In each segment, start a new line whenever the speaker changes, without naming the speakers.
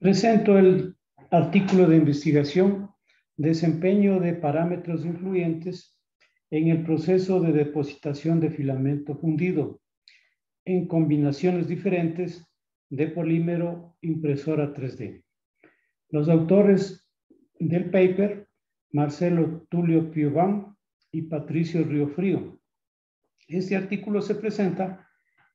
Presento el artículo de investigación Desempeño de parámetros influyentes en el proceso de depositación de filamento fundido en combinaciones diferentes de polímero impresora 3D. Los autores del paper, Marcelo Tulio Piován y Patricio Riofrío. Este artículo se presenta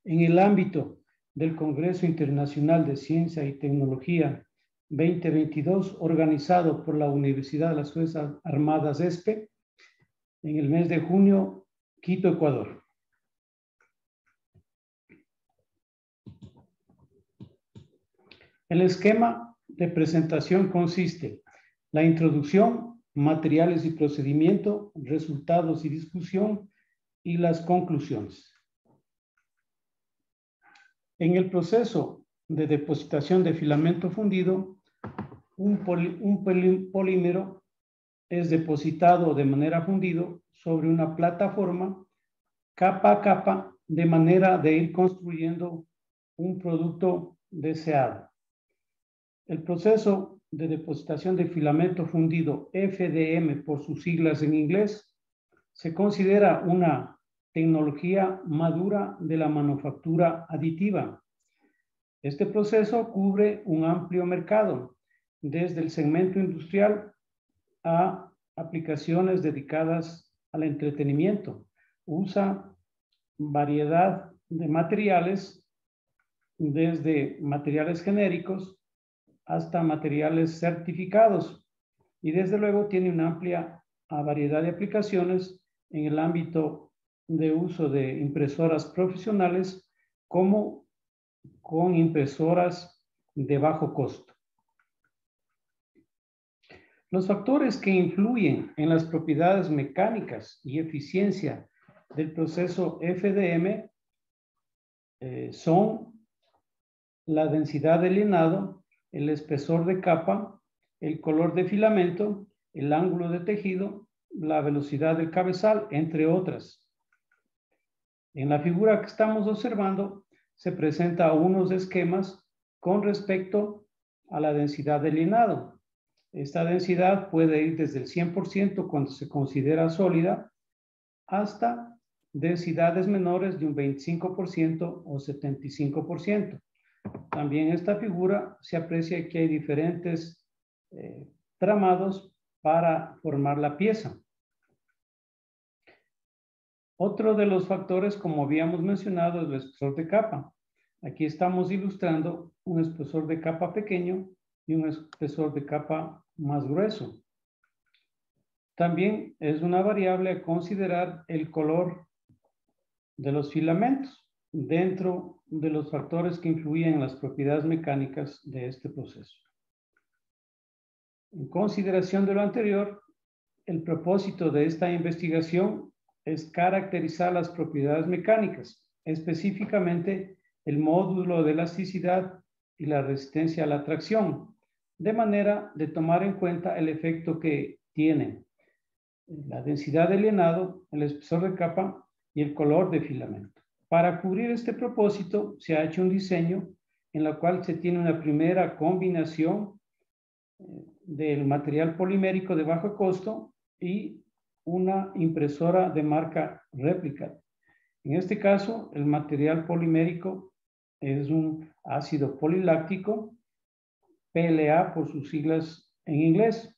en el ámbito del Congreso Internacional de Ciencia y Tecnología 2022, organizado por la Universidad de las Fuerzas Armadas ESPE, en el mes de junio, Quito, Ecuador. El esquema de presentación consiste en la introducción, materiales y procedimiento, resultados y discusión, y las conclusiones. En el proceso de depositación de filamento fundido, un polímero es depositado de manera fundido sobre una plataforma capa a capa de manera de ir construyendo un producto deseado. El proceso de depositación de filamento fundido, FDM por sus siglas en inglés, se considera una tecnología madura de la manufactura aditiva. Este proceso cubre un amplio mercado, desde el segmento industrial a aplicaciones dedicadas al entretenimiento. Usa variedad de materiales, desde materiales genéricos hasta materiales certificados, y desde luego tiene una amplia variedad de aplicaciones en el ámbito de uso de impresoras profesionales, como con impresoras de bajo costo. Los factores que influyen en las propiedades mecánicas y eficiencia del proceso FDM son la densidad de llenado, el espesor de capa, el color de filamento, el ángulo de tejido, la velocidad del cabezal, entre otras. En la figura que estamos observando se presenta unos esquemas con respecto a la densidad de llenado. Esta densidad puede ir desde el 100% cuando se considera sólida hasta densidades menores de un 25% o 75%. También en esta figura se aprecia que hay diferentes tramados para formar la pieza. Otro de los factores, como habíamos mencionado, es el espesor de capa. Aquí estamos ilustrando un espesor de capa pequeño y un espesor de capa más grueso. También es una variable a considerar el color de los filamentos dentro de los factores que influyen en las propiedades mecánicas de este proceso. En consideración de lo anterior, el propósito de esta investigación es caracterizar las propiedades mecánicas, específicamente el módulo de elasticidad y la resistencia a la tracción, de manera de tomar en cuenta el efecto que tienen la densidad de llenado, el espesor de capa y el color de filamento. Para cubrir este propósito, se ha hecho un diseño en el cual se tiene una primera combinación del material polimérico de bajo costo y una impresora de marca Replica. En este caso, el material polimérico es un ácido poliláctico, PLA por sus siglas en inglés,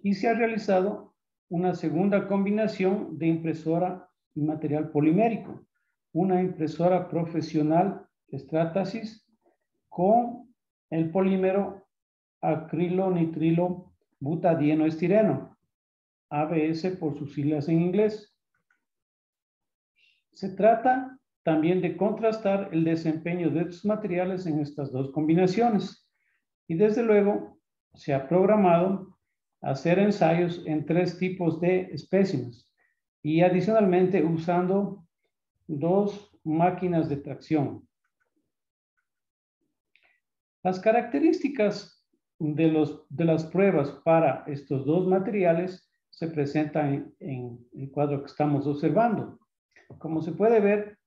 y se ha realizado una segunda combinación de impresora y material polimérico, una impresora profesional Stratasys con el polímero acrilo-nitrilo butadieno estireno, ABS por sus siglas en inglés. Se trata también de contrastar el desempeño de estos materiales en estas dos combinaciones, y desde luego se ha programado hacer ensayos en 3 tipos de espécimes y adicionalmente usando 2 máquinas de tracción. Las características de las pruebas para estos 2 materiales se presentan en el cuadro que estamos observando. Como se puede ver,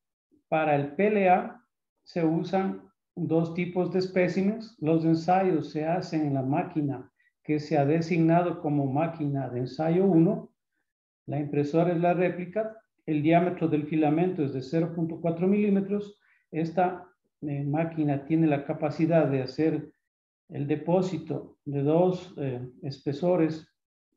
para el PLA se usan dos tipos de especímenes. Los ensayos se hacen en la máquina que se ha designado como máquina de ensayo 1. La impresora es la réplica. El diámetro del filamento es de 0.4 milímetros. Esta máquina tiene la capacidad de hacer el depósito de dos espesores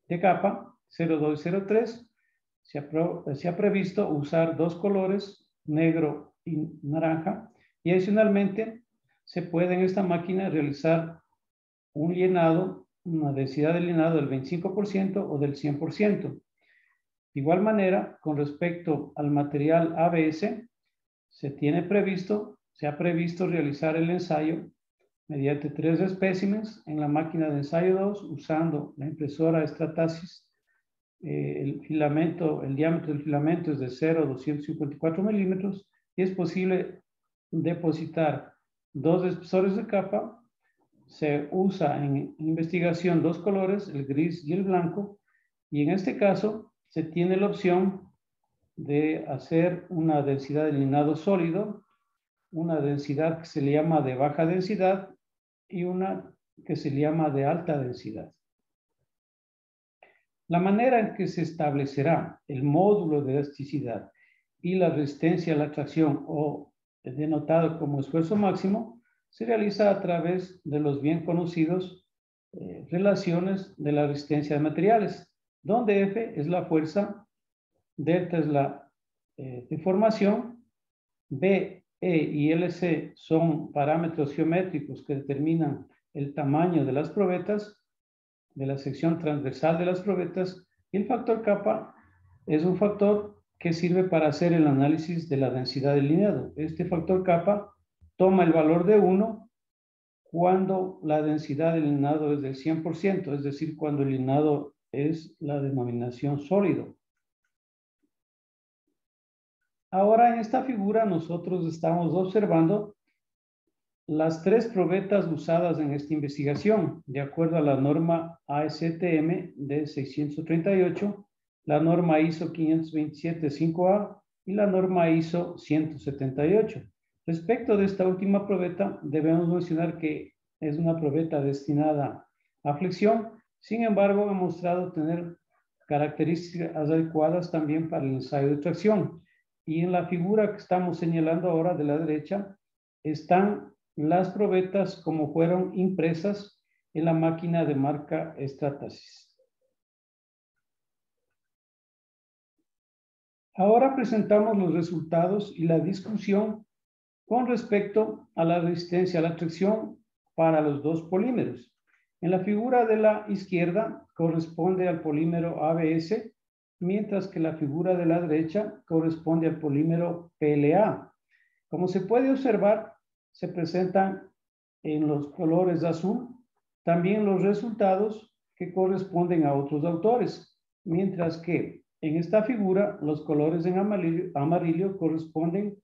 de capa, 0,2 y 0,3. Se ha previsto usar dos colores, negro y naranja, y adicionalmente se puede en esta máquina realizar un llenado, una densidad de llenado del 25% o del 100%. De igual manera, con respecto al material ABS, se ha previsto realizar el ensayo mediante 3 especímenes en la máquina de ensayo 2 usando la impresora Stratasys. El diámetro del filamento es de 0,254 milímetros y es posible depositar dos espesores de capa. Se usa en investigación dos colores, el gris y el blanco, y en este caso se tiene la opción de hacer una densidad de llenado sólido, una densidad que se le llama de baja densidad y una que se le llama de alta densidad. La manera en que se establecerá el módulo de elasticidad y la resistencia a la tracción, o denotado como esfuerzo máximo, se realiza a través de los bien conocidos relaciones de la resistencia de materiales, donde F es la fuerza, delta es la deformación, B, E y LC son parámetros geométricos que determinan el tamaño de las probetas, de la sección transversal de las probetas, y el factor kappa es un factor que sirve para hacer el análisis de la densidad del lineado. Este factor kappa toma el valor de 1 cuando la densidad del lineado es del 100%, es decir, cuando el lineado es la denominación sólido. Ahora en esta figura nosotros estamos observando las 3 probetas usadas en esta investigación, de acuerdo a la norma ASTM de 638, la norma ISO 527-5A y la norma ISO 178. Respecto de esta última probeta, debemos mencionar que es una probeta destinada a flexión, sin embargo, ha mostrado tener características adecuadas también para el ensayo de tracción. Y en la figura que estamos señalando ahora de la derecha, están las probetas como fueron impresas en la máquina de marca Stratasys. Ahora presentamos los resultados y la discusión con respecto a la resistencia a la tracción para los dos polímeros. En la figura de la izquierda corresponde al polímero ABS, mientras que la figura de la derecha corresponde al polímero PLA. Como se puede observar, se presentan en los colores azul también los resultados que corresponden a otros autores, mientras que en esta figura los colores en amarillo corresponden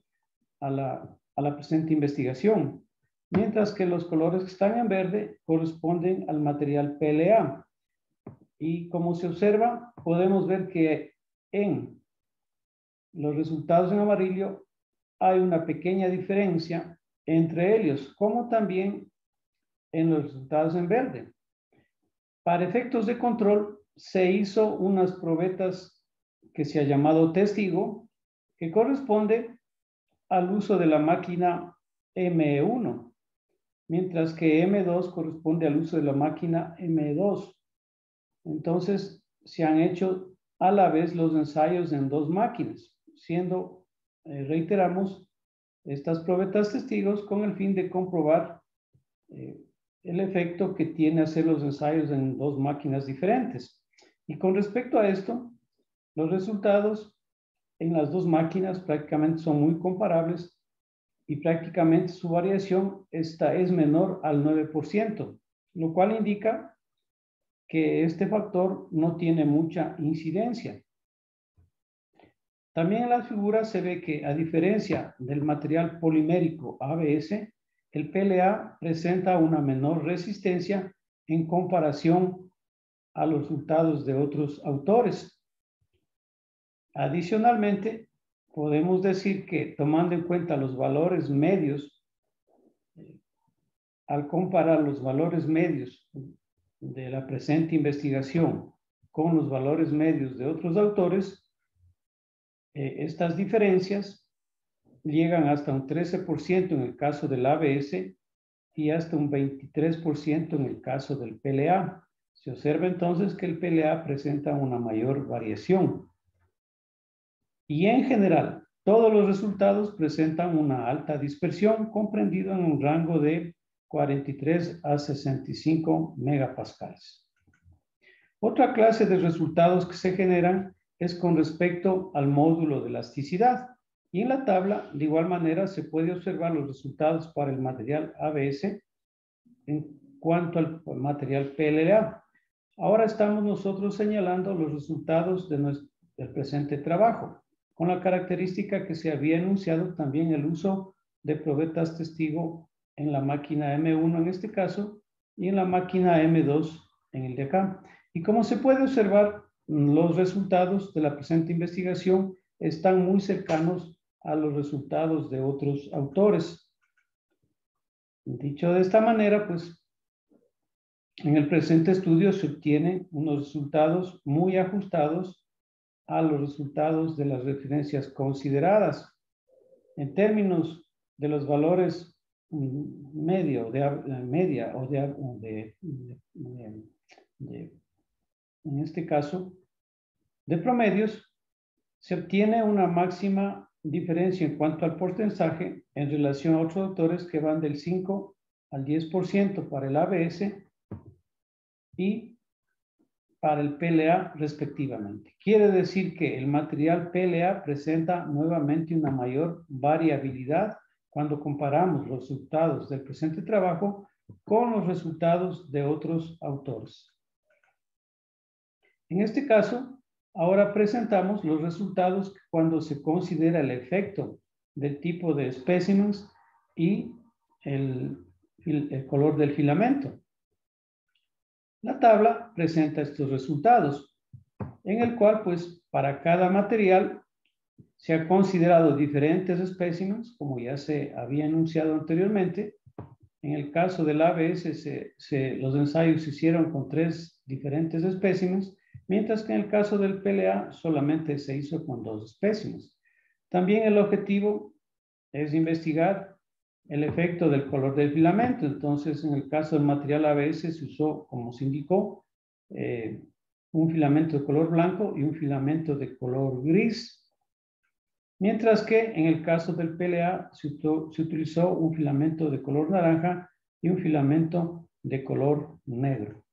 a la presente investigación, mientras que los colores que están en verde corresponden al material PLA. Y como se observa, podemos ver que en los resultados en amarillo hay una pequeña diferencia entre ellos, como también en los resultados en verde. Para efectos de control, se hizo unas probetas que se ha llamado testigo, que corresponde al uso de la máquina M1, mientras que M2 corresponde al uso de la máquina M2. Entonces, se han hecho a la vez los ensayos en dos máquinas, siendo, reiteramos, estas probetas testigos con el fin de comprobar el efecto que tiene hacer los ensayos en dos máquinas diferentes. Y con respecto a esto, los resultados en las dos máquinas prácticamente son muy comparables y prácticamente su variación es menor al 9%, lo cual indica que este factor no tiene mucha incidencia. También en las figuras se ve que, a diferencia del material polimérico ABS, el PLA presenta una menor resistencia en comparación a los resultados de otros autores. Adicionalmente, podemos decir que, tomando en cuenta los valores medios al comparar los valores medios de la presente investigación con los valores medios de otros autores, estas diferencias llegan hasta un 13% en el caso del ABS y hasta un 23% en el caso del PLA. Se observa entonces que el PLA presenta una mayor variación. Y en general, todos los resultados presentan una alta dispersión, comprendido en un rango de 43 a 65 megapascales. Otra clase de resultados que se generan es con respecto al módulo de elasticidad. Y en la tabla, de igual manera, se puede observar los resultados para el material ABS en cuanto al material PLA. Ahora estamos nosotros señalando los resultados del presente trabajo, con la característica que se había enunciado también el uso de probetas testigo en la máquina M1 en este caso y en la máquina M2 en el de acá. Y como se puede observar, los resultados de la presente investigación están muy cercanos a los resultados de otros autores. Dicho de esta manera, pues, en el presente estudio se obtienen unos resultados muy ajustados a los resultados de las referencias consideradas. En términos de los valores media o en este caso, de promedios, se obtiene una máxima diferencia en cuanto al porcentaje en relación a otros autores que van del 5 al 10% para el ABS y para el PLA respectivamente. Quiere decir que el material PLA presenta nuevamente una mayor variabilidad cuando comparamos los resultados del presente trabajo con los resultados de otros autores. En este caso, ahora presentamos los resultados cuando se considera el efecto del tipo de especímenes y el color del filamento. La tabla presenta estos resultados, en el cual, pues, para cada material se ha considerado diferentes especímenes, como ya se había anunciado anteriormente. En el caso del ABS, los ensayos se hicieron con 3 diferentes especímenes, mientras que en el caso del PLA solamente se hizo con 2 especímenes. También el objetivo es investigar el efecto del color del filamento. Entonces, en el caso del material ABS se usó, como se indicó, un filamento de color blanco y un filamento de color gris. Mientras que en el caso del PLA se utilizó un filamento de color naranja y un filamento de color negro.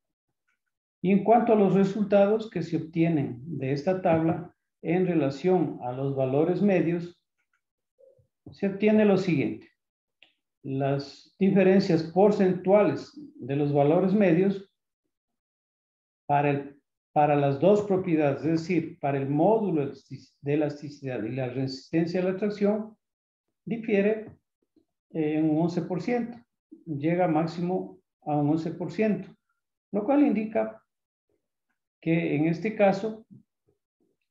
Y en cuanto a los resultados que se obtienen de esta tabla en relación a los valores medios, se obtiene lo siguiente. Las diferencias porcentuales de los valores medios para las dos propiedades, es decir, para el módulo de elasticidad y la resistencia a la tracción, difiere en un 11%, llega máximo a un 11%, lo cual indica que en este caso,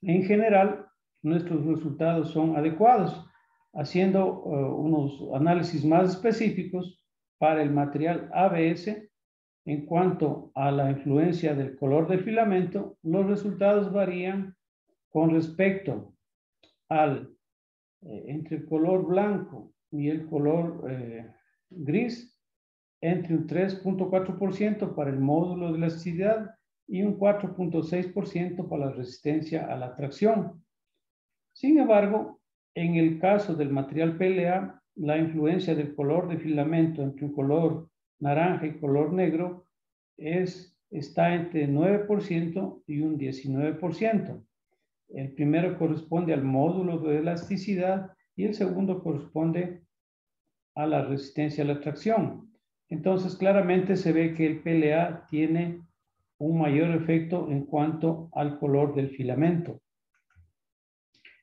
en general, nuestros resultados son adecuados. Haciendo unos análisis más específicos para el material ABS, en cuanto a la influencia del color del filamento, los resultados varían con respecto al entre el color blanco y el color gris, entre un 3.4% para el módulo de elasticidad y un 4.6% para la resistencia a la tracción. Sin embargo, en el caso del material PLA, la influencia del color de filamento entre un color naranja y color negro está entre 9% y un 19%. El primero corresponde al módulo de elasticidad y el segundo corresponde a la resistencia a la tracción. Entonces, claramente se ve que el PLA tiene un mayor efecto en cuanto al color del filamento.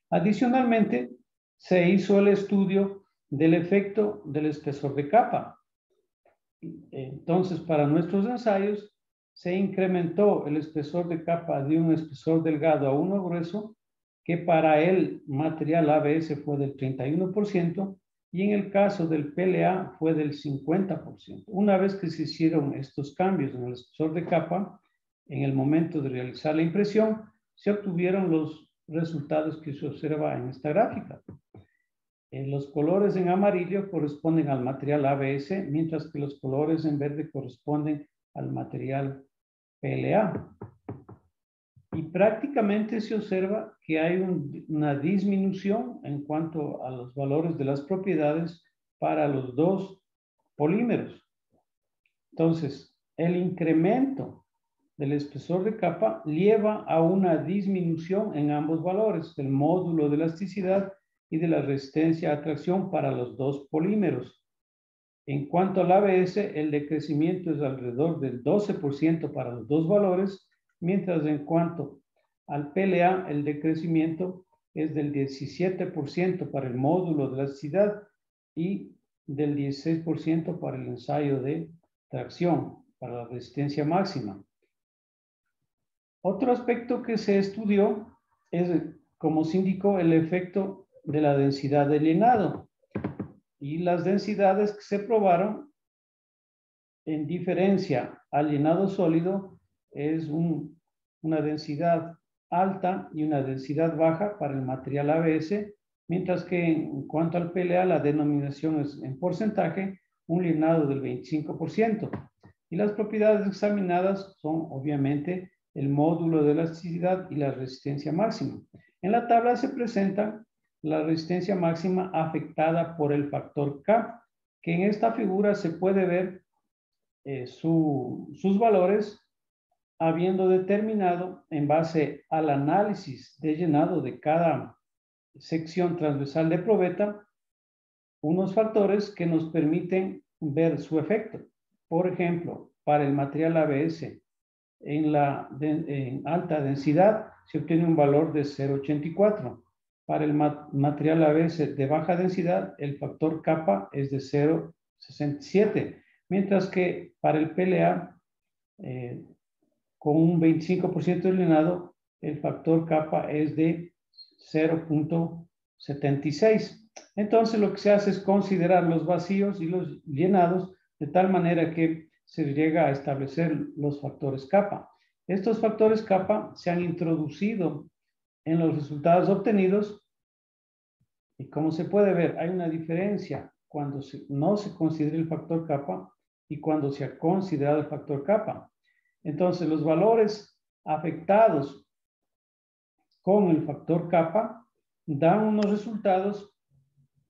Adicionalmente, se hizo el estudio del efecto del espesor de capa. Entonces, para nuestros ensayos, se incrementó el espesor de capa de un espesor delgado a uno grueso, que para el material ABS fue del 31%, y en el caso del PLA fue del 50%. Una vez que se hicieron estos cambios en el espesor de capa, en el momento de realizar la impresión, se obtuvieron los resultados que se observa en esta gráfica. Los colores en amarillo corresponden al material ABS, mientras que los colores en verde corresponden al material PLA. Y prácticamente se observa que hay una disminución en cuanto a los valores de las propiedades para los dos polímeros. Entonces, el incremento del espesor de capa lleva a una disminución en ambos valores, del módulo de elasticidad y de la resistencia a atracción para los dos polímeros. En cuanto al ABS, el decrecimiento es alrededor del 12% para los dos valores, mientras en cuanto al PLA, el decrecimiento es del 17% para el módulo de elasticidad y del 16% para el ensayo de tracción, para la resistencia máxima. Otro aspecto que se estudió es, como se indicó, el efecto de la densidad de llenado. Y las densidades que se probaron en diferencia al llenado sólido es una densidad alta y una densidad baja para el material ABS, mientras que en cuanto al PLA la denominación es en porcentaje, un llenado del 25%. Y las propiedades examinadas son obviamente el módulo de elasticidad y la resistencia máxima. En la tabla se presenta la resistencia máxima afectada por el factor K, que en esta figura se puede ver sus valores habiendo determinado en base al análisis de llenado de cada sección transversal de probeta unos factores que nos permiten ver su efecto. Por ejemplo, para el material ABS en alta densidad se obtiene un valor de 0,84. Para el material ABS de baja densidad, el factor kappa es de 0,67, mientras que para el PLA, con un 25% de llenado, el factor kappa es de 0,76. Entonces, lo que se hace es considerar los vacíos y los llenados de tal manera que se llega a establecer los factores kappa. Estos factores kappa se han introducido en los resultados obtenidos y como se puede ver, hay una diferencia cuando no se considera el factor kappa y cuando se ha considerado el factor kappa. Entonces, los valores afectados con el factor kappa dan unos resultados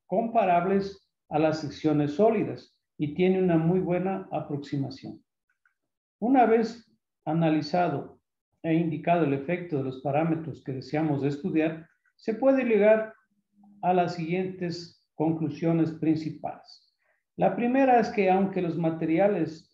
comparables a las secciones sólidas y tiene una muy buena aproximación. Una vez analizado e indicado el efecto de los parámetros que deseamos estudiar, se puede llegar a las siguientes conclusiones principales. La primera es que aunque los materiales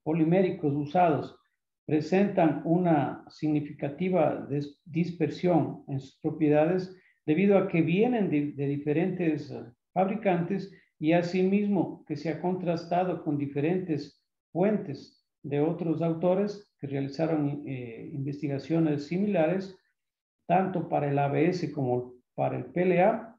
poliméricos usados presentan una significativa dispersión en sus propiedades debido a que vienen de diferentes fabricantes y asimismo que se ha contrastado con diferentes fuentes de otros autores que realizaron investigaciones similares, tanto para el ABS como para el PLA.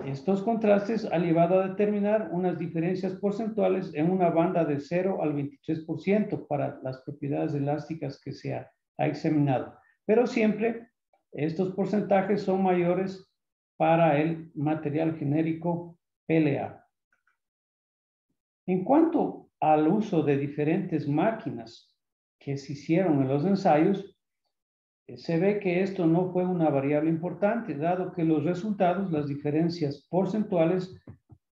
Estos contrastes han llevado a determinar unas diferencias porcentuales en una banda de 0 al 23% para las propiedades elásticas que se ha examinado. Pero siempre estos porcentajes son mayores para el material genérico PLA. En cuanto al uso de diferentes máquinas que se hicieron en los ensayos, se ve que esto no fue una variable importante, dado que los resultados, las diferencias porcentuales,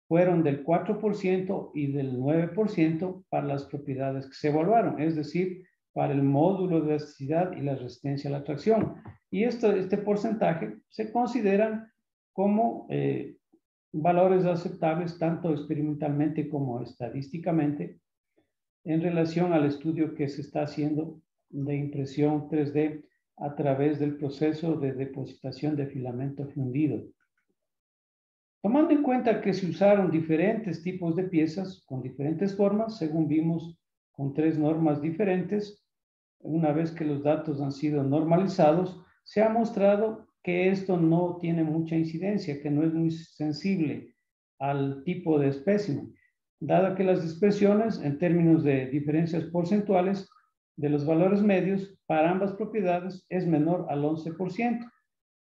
fueron del 4% y del 9% para las propiedades que se evaluaron, es decir, para el módulo de elasticidad y la resistencia a la tracción. Y este porcentaje se consideran como valores aceptables tanto experimentalmente como estadísticamente en relación al estudio que se está haciendo de impresión 3D a través del proceso de depositación de filamento fundido. Tomando en cuenta que se usaron diferentes tipos de piezas con diferentes formas, según vimos con 3 normas diferentes, una vez que los datos han sido normalizados, se ha mostrado que esto no tiene mucha incidencia, que no es muy sensible al tipo de espécimen, dado que las dispersiones en términos de diferencias porcentuales de los valores medios para ambas propiedades es menor al 11%,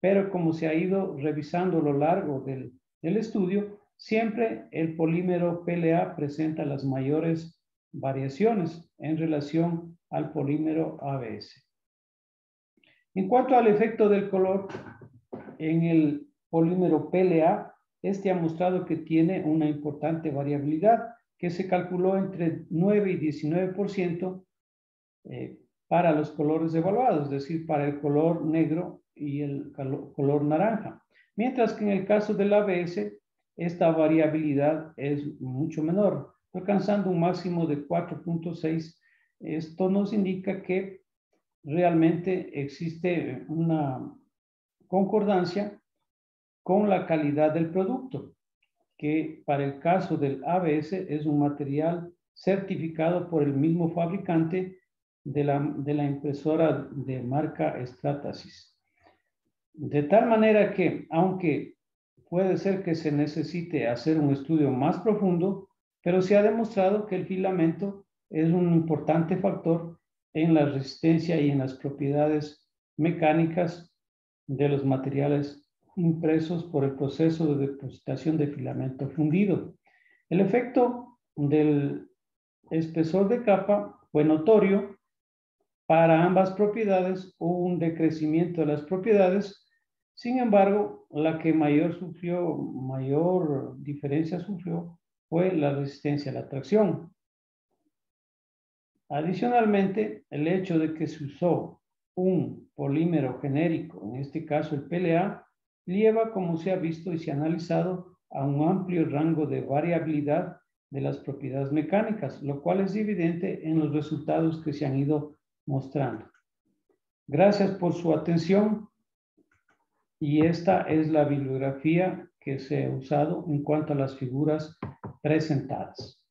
pero como se ha ido revisando a lo largo del estudio, siempre el polímero PLA presenta las mayores variaciones en relación al polímero ABS. En cuanto al efecto del color en el polímero PLA, este ha mostrado que tiene una importante variabilidad que se calculó entre 9 y 19% para los colores evaluados, es decir, para el color negro y el color naranja. Mientras que en el caso del ABS, esta variabilidad es mucho menor, alcanzando un máximo de 4.6. Esto nos indica que realmente existe una concordancia con la calidad del producto, que para el caso del ABS es un material certificado por el mismo fabricante de la impresora de marca Stratasys. De tal manera que, aunque puede ser que se necesite hacer un estudio más profundo, pero se ha demostrado que el filamento es un importante factor en la resistencia y en las propiedades mecánicas de los materiales impresos por el proceso de depositación de filamento fundido. El efecto del espesor de capa fue notorio para ambas propiedades. Hubo un decrecimiento de las propiedades. Sin embargo, la que mayor diferencia sufrió fue la resistencia a la tracción. Adicionalmente, el hecho de que se usó un polímero genérico, en este caso el PLA, lleva, como se ha visto y se ha analizado, a un amplio rango de variabilidad de las propiedades mecánicas, lo cual es evidente en los resultados que se han ido mostrando. Gracias por su atención y esta es la bibliografía que se ha usado en cuanto a las figuras presentadas.